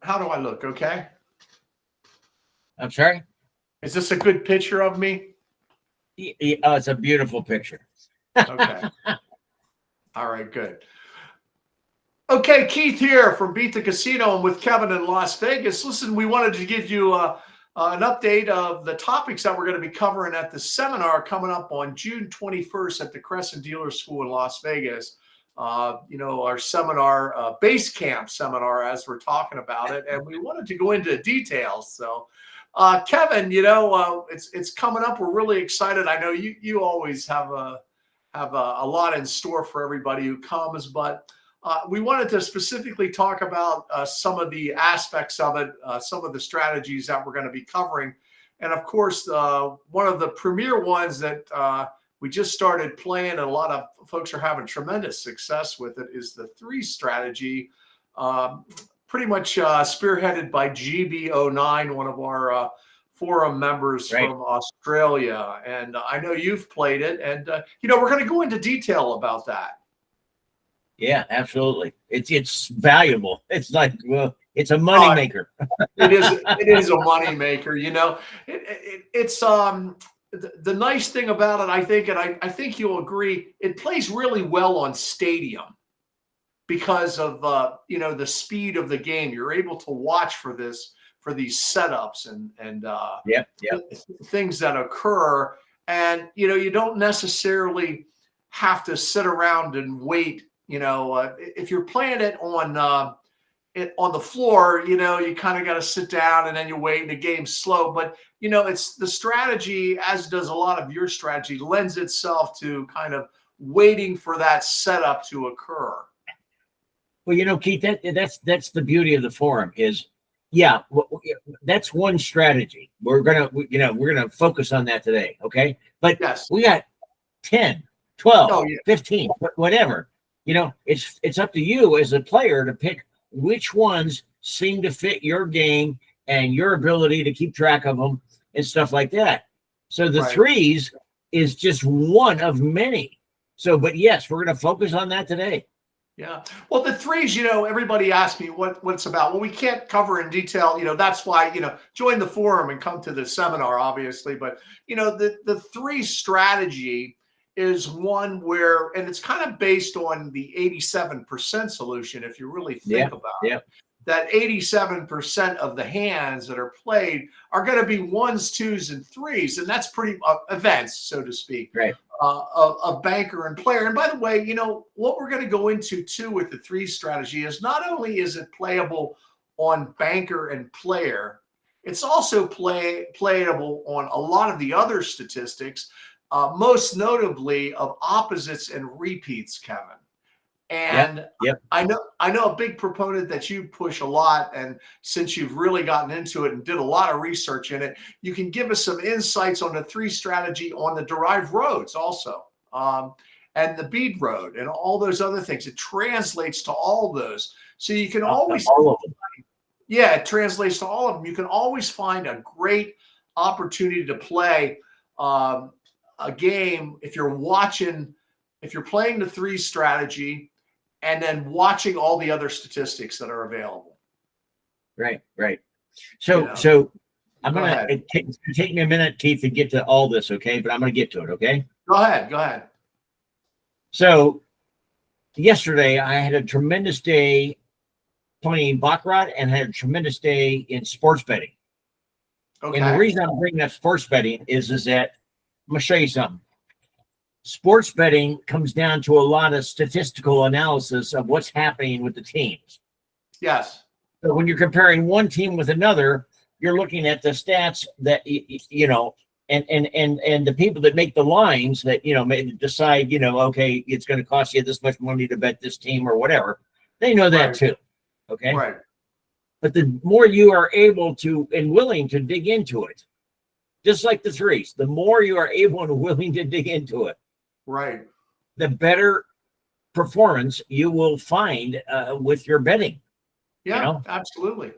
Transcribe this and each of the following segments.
How do I look? Okay. I'm sorry? Is this a good picture of me? Oh, it's a beautiful picture. Okay. All right, good. Okay, Keith here from Beat the Casino. I'm with Kevin in Las Vegas. Listen, we wanted to give you an update of the topics that we're going to be covering at the seminar coming up on June 21st at the Crescent Dealer School in Las Vegas. Our seminar, base camp seminar, as we're talking about it, and we wanted to go into details. So, Kevin, it's coming up. We're really excited. I know you always have a lot in store for everybody who comes, but we wanted to specifically talk about some of the aspects of it, some of the strategies that we're going to be covering, and of course, one of the premier ones that we just started playing, and a lot of folks are having tremendous success with it, is the 3 strategy, pretty much spearheaded by GB09, one of our forum members from Australia. And I know you've played it, and we're going to go into detail about that. Yeah, absolutely. It's valuable. It's like, well, it's a money maker. It is a money maker. It's the nice thing about it, I think, and I think you'll agree, it plays really well on Stadium because of the speed of the game. You're able to watch for these setups and things that occur, and you don't necessarily have to sit around and wait. If you're playing it on the floor, you kind of got to sit down and then you wait and the game's slow. But, it's the strategy, as does a lot of your strategy, lends itself to kind of waiting for that setup to occur. Well, Keith, that's the beauty of the forum is, that's one strategy. We're gonna focus on that today, okay? But we got 10, 12, 15, whatever. It's up to you as a player to pick which ones seem to fit your game and your ability to keep track of them and stuff like that. So the 3s is just one of many. So, but yes, we're going to focus on that today. Yeah. Well, the 3s, everybody asks me what it's about. Well, we can't cover in detail. That's why, join the forum and come to the seminar, obviously. But, the 3 strategy is one where, and it's kind of based on the 87% solution, if you really think about it. That 87% of the hands that are played are going to be 1s, 2s, and 3s, and that's pretty events, so to speak, of banker and player. And by the way, what we're going to go into too with the 3 strategy is not only is it playable on banker and player, it's also playable on a lot of the other statistics, most notably of opposites and repeats, Kevin. And I know a big proponent that you push a lot, and since you've really gotten into it and did a lot of research in it, you can give us some insights on the 3 strategy on the derived roads also, and the bead road and all those other things. It translates to all those, so you can always it translates to all of them. You can always find a great opportunity to play a game if you're playing the 3 strategy and then watching all the other statistics that are available. Right. So I'm going to take me a minute, Keith, to get to all this, okay? But I'm going to get to it, okay? Go ahead. So yesterday I had a tremendous day playing Baccarat and had a tremendous day in sports betting. Okay. And the reason I'm bringing up sports betting is that I'm going to show you something. Sports betting comes down to a lot of statistical analysis of what's happening with the teams. Yes. So when you're comparing one team with another, you're looking at the stats that, and the people that make the lines that, may decide, okay, it's going to cost you this much money to bet this team or whatever. They know that too. Okay. Right. But the more you are able to and willing to dig into it, just like the 3s, the more you are able and willing to dig into it, right, the better performance you will find with your betting. Yeah, absolutely.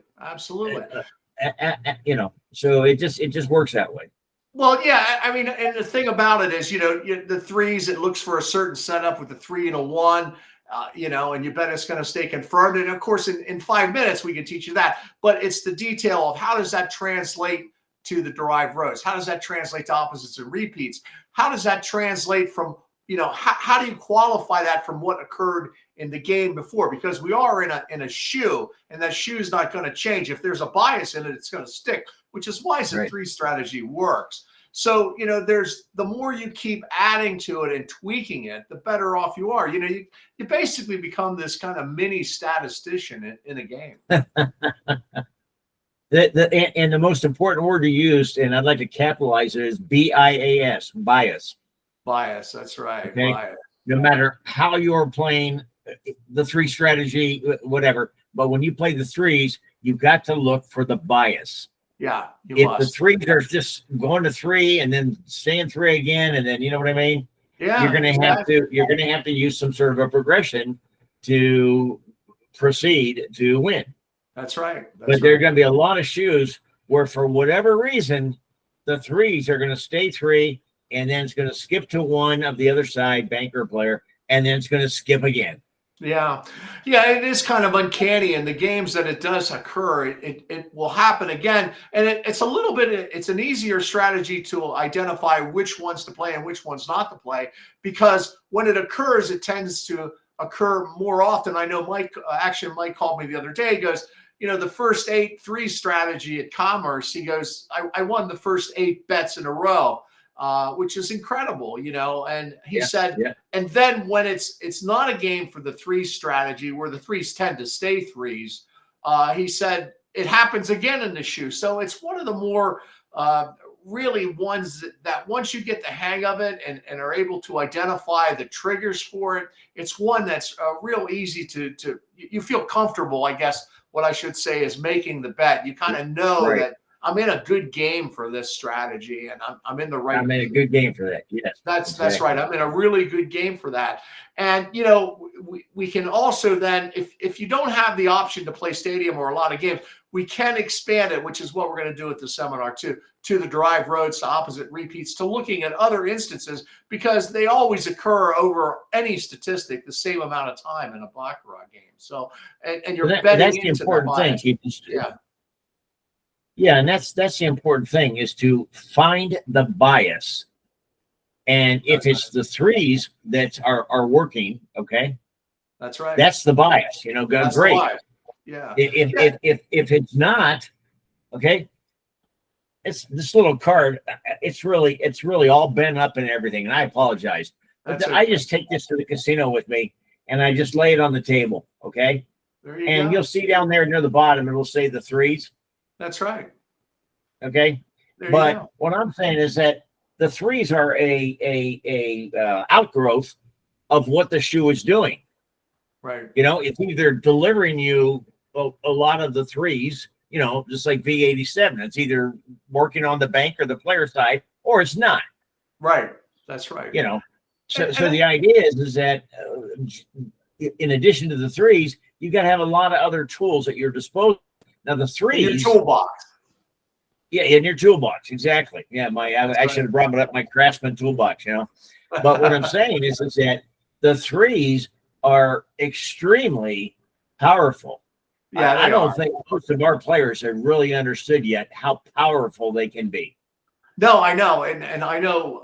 So it just works that way. Well, yeah, I mean, and the thing about it is, the 3s, it looks for a certain setup with the 3 and a 1, and you bet it's going to stay confirmed. And of course, in 5 minutes, we can teach you that. But it's the detail of how does that translate to the derived rows? How does that translate to opposites and repeats? How does that translate from, how do you qualify that from what occurred in the game before? Because we are in a shoe, and that shoe is not going to change. If there's a bias in it, it's going to stick, which is why the three strategy works. So, there's the more you keep adding to it and tweaking it, the better off you are. You basically become this kind of mini statistician in a game. And the most important word you used, and I'd like to capitalize it, is BIAS, bias. Bias, that's right. Okay? Bias. No matter how you're playing the three strategy, whatever, but when you play the threes, you've got to look for the bias. Yeah, if the threes are just going to three and then staying three again, and then you know what I mean? Yeah, you're gonna have to use some sort of a progression to proceed to win. That's right. But there are going to be a lot of shoes where, for whatever reason, the threes are going to stay three, and then it's going to skip to one of the other side, banker player, and then it's going to skip again. Yeah. It is kind of uncanny in the games that it does occur. It will happen again. And it's a little bit, it's an easier strategy to identify which ones to play and which ones not to play, because when it occurs, it tends to occur more often. I know Mike called me the other day. He goes, the first 8-3 strategy at Commerce, he goes, I won the first 8 bets in a row. Which is incredible, and he said, and then when it's not a game for the 3 strategy where the threes tend to stay threes, he said it happens again in the shoe. So it's one of the more really ones that once you get the hang of it and are able to identify the triggers for it, it's one that's real easy to you feel comfortable, I guess what I should say, is making the bet. You kind of know that I'm in a good game for this strategy, and I'm in the right. I'm in a good game for that. Yes, that's right. I'm in a really good game for that. And we can also then, if you don't have the option to play stadium or a lot of games, we can expand it, which is what we're going to do at the seminar too, to the derived roads, to opposite repeats, to looking at other instances, because they always occur over any statistic the same amount of time in a Baccarat game. So, and you're betting that's into the important thing. Yeah, and that's the important thing, is to find the bias. And if it's the threes that are working, okay, that's right. That's the bias. That's great. Yeah. If it's not, okay, it's this little card. It's really all bent up and everything. And I apologize. But I just take this to the casino with me, and I just lay it on the table, okay. And you'll see down there near the bottom, it will say the threes. That's right. Okay. But what I'm saying is that the threes are a outgrowth of what the shoe is doing. Right. It's either delivering you a lot of the threes, just like V87. It's either working on the bank or the player side, or it's not. Right. That's right. So the idea is that in addition to the threes, you got to have a lot of other tools at your disposal. Now the threes, in your toolbox. Yeah, in your toolbox, exactly. Yeah, I should have brought up my Craftsman toolbox. But what I'm saying is that the threes are extremely powerful. Yeah, I don't think most of our players have really understood yet how powerful they can be. No, I know, and I know,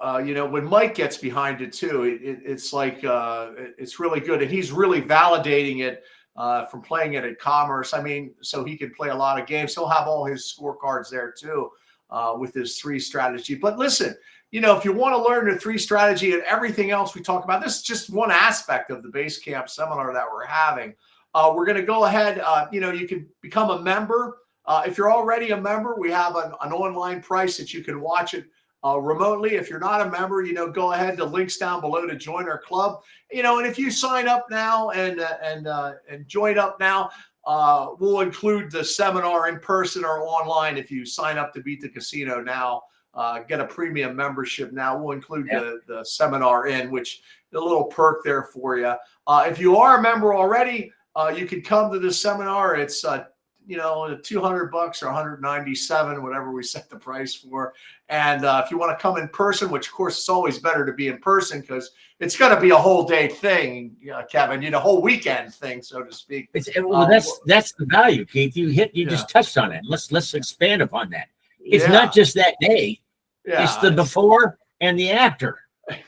when Mike gets behind it too, it's like it's really good, and he's really validating it from playing it at Commerce. I mean, so he can play a lot of games. He'll have all his scorecards there too with his 3 strategy. But listen, if you want to learn the 3 strategy and everything else we talk about, this is just one aspect of the base camp seminar that we're having. We're going to go ahead. You can become a member. If you're already a member, we have an online price that you can watch it remotely. If you're not a member, go ahead. The link's down below to join our club. And if you sign up now and join up now, we'll include the seminar in person or online. If you sign up to Beat the Casino now, get a premium membership now, we'll include the seminar in, which a little perk there for you. If you are a member already, you can come to this seminar. It's $200 or 197, whatever we set the price for. And if you want to come in person, which of course it's always better to be in person because it's going to be a whole day thing, Kevin, whole weekend thing, so to speak. That's the value, Keith. You just touched on it. Let's expand upon that. It's not just that day. Yeah, it's the before and the after. Right.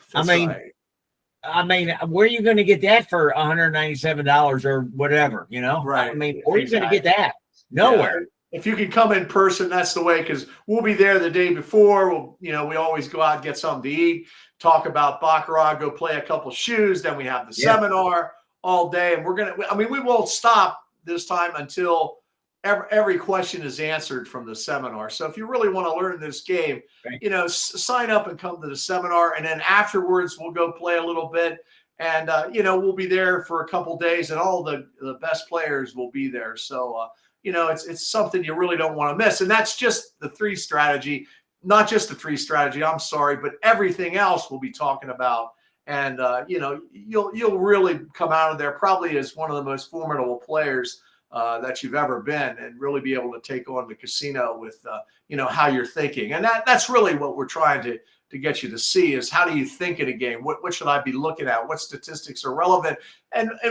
I mean, where are you going to get that for $197 or whatever, Right. I mean, where are you going to get that? Nowhere. Yeah. If you can come in person, that's the way, because we'll be there the day before. We always go out and get something to eat, talk about Baccarat, go play a couple shoes. Then we have the seminar all day. And we won't stop this time until every question is answered from the seminar. So if you really want to learn this game, sign up and come to the seminar. And then afterwards, we'll go play a little bit. And, we'll be there for a couple days, and all the best players will be there. So, it's something you really don't want to miss. And that's just the three strategy, not just the three strategy, I'm sorry, but everything else we'll be talking about. And, you'll really come out of there probably as one of the most formidable players that you've ever been, and really be able to take on the casino with, how you're thinking. And that's really what we're trying to get you to see, is how do you think in a game? What should I be looking at? What statistics are relevant? And I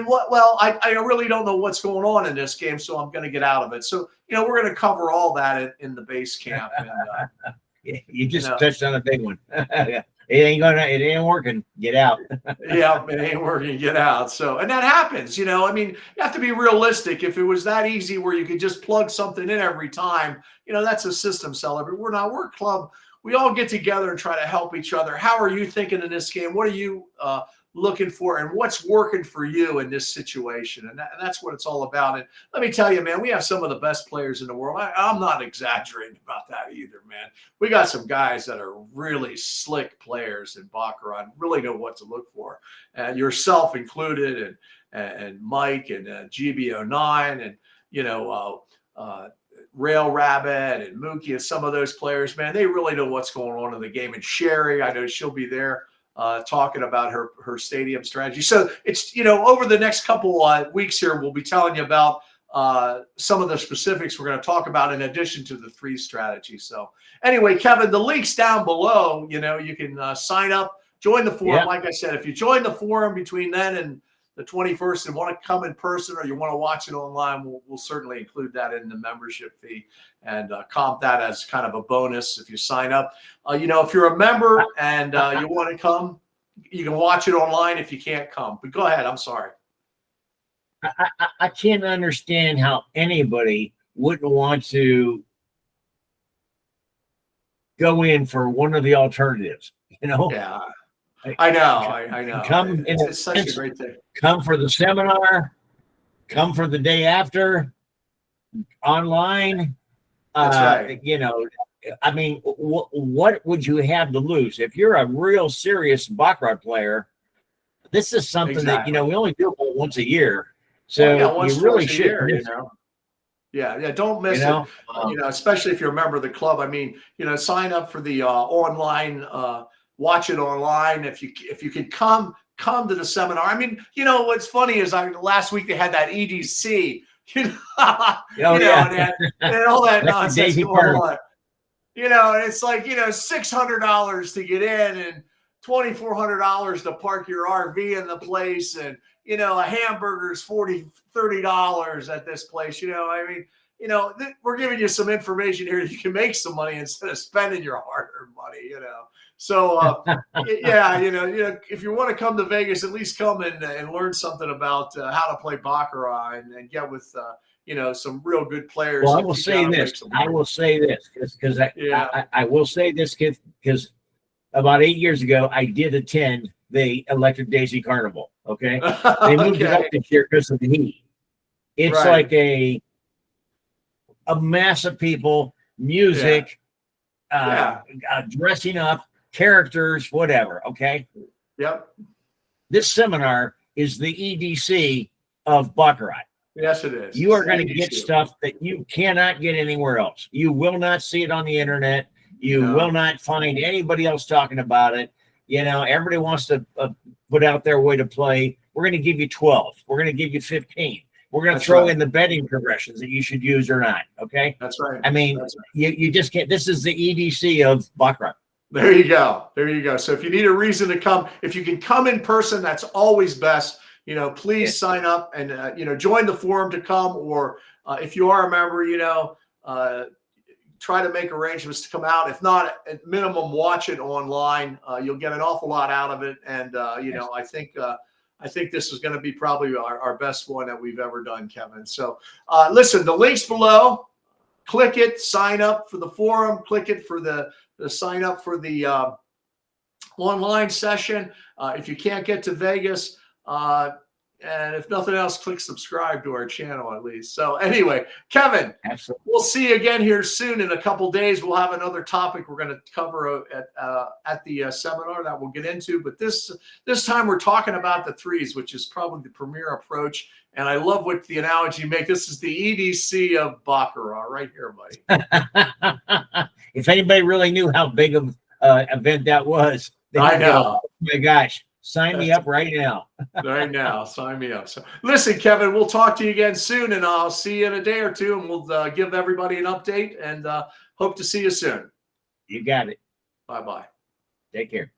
really don't know what's going on in this game, so I'm going to get out of it. So, we're going to cover all that in the base camp. And, you just touched on a big one. It ain't working. Get out. Yeah, it ain't working. Get out. So, and that happens, you have to be realistic. If it was that easy where you could just plug something in every time, that's a system seller. But we're a club. We all get together and try to help each other. How are you thinking in this game? What are you looking for, and what's working for you in this situation? And that's what it's all about. And let me tell you, man, we have some of the best players in the world. I'm not exaggerating about that either, man. We got some guys that are really slick players in Baccarat, really know what to look for, yourself included, and Mike and GB09 and Rail Rabbit and Mookie and some of those players, man, they really know what's going on in the game. And Sherry, I know she'll be there talking about her stadium strategy. So it's, over the next couple weeks here, we'll be telling you about some of the specifics we're going to talk about in addition to the three strategies. So anyway, Kevin, the link's down below. You can sign up, join the forum. Like I said, if you join the forum between then and the 21st and want to come in person, or you want to watch it online, we'll certainly include that in the membership fee and comp that as kind of a bonus if you sign up. If you're a member and you want to come, you can watch it online if you can't come. But go ahead. I'm sorry. I can't understand how anybody wouldn't want to go in for one of the alternatives, Yeah. I know. It's such a great thing. Come for the seminar, come for the day after, online. That's right. I mean, what would you have to lose if you're a real serious Baccarat player? This is something that we only do it once a year, so you really should. Yeah, don't miss it. Especially if you're a member of the club. I mean, sign up for the online. Watch it online. If you could come to the seminar. I mean, what's funny is last week they had that EDC, and all that nonsense going on. It's like, $600 to get in and $2,400 to park your RV in the place, and a hamburger's $30 at this place. I mean, we're giving you some information here. You can make some money instead of spending your hard-earned money. So if you want to come to Vegas, at least come and learn something about how to play Baccarat and get with some real good players. Well, I will say this because I will say this because about 8 years ago I did attend the Electric Daisy Carnival. Okay, they moved it up this year because of the heat. It's like a mass of people, music, dressing up, characters, whatever. Okay. Yep. This seminar is the EDC of Baccarat. Yes, it is. You are going to get stuff that you cannot get anywhere else. You will not see it on the internet. You will not find anybody else talking about it. Everybody wants to put out their way to play. We're going to give you 12. We're going to give you 15. we're going to throw in the betting progressions that you should use or not. Okay. That's right. I mean, you just can't, this is the EDC of Baccarat. There you go. There you go. So if you need a reason to come, if you can come in person, that's always best. You know, please sign up and, you know, join the forum to come, or if you are a member, you know, try to make arrangements to come out. If not, at minimum, watch it online. You'll get an awful lot out of it. And, you know, I think this is going to be probably our best one that we've ever done, Kevin. So listen, the link's below. Click it, sign up for the forum, click it for the sign up for the online session. If you can't get to Vegas, and if nothing else, click subscribe to our channel at least. So anyway, Kevin, absolutely, we'll see you again here soon. In a couple days, we'll have another topic we're going to cover at the seminar that we'll get into. But this time we're talking about the threes, which is probably the premier approach. And I love what the analogy you make. This is the EDC of Baccarat right here, buddy. If anybody really knew how big of event that was, I know. Go, oh my gosh. Sign me up right now. Right now, sign me up. So, listen, Kevin, we'll talk to you again soon, and I'll see you in a day or two, and we'll give everybody an update, and hope to see you soon. You got it. Bye-bye. Take care.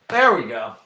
There we go.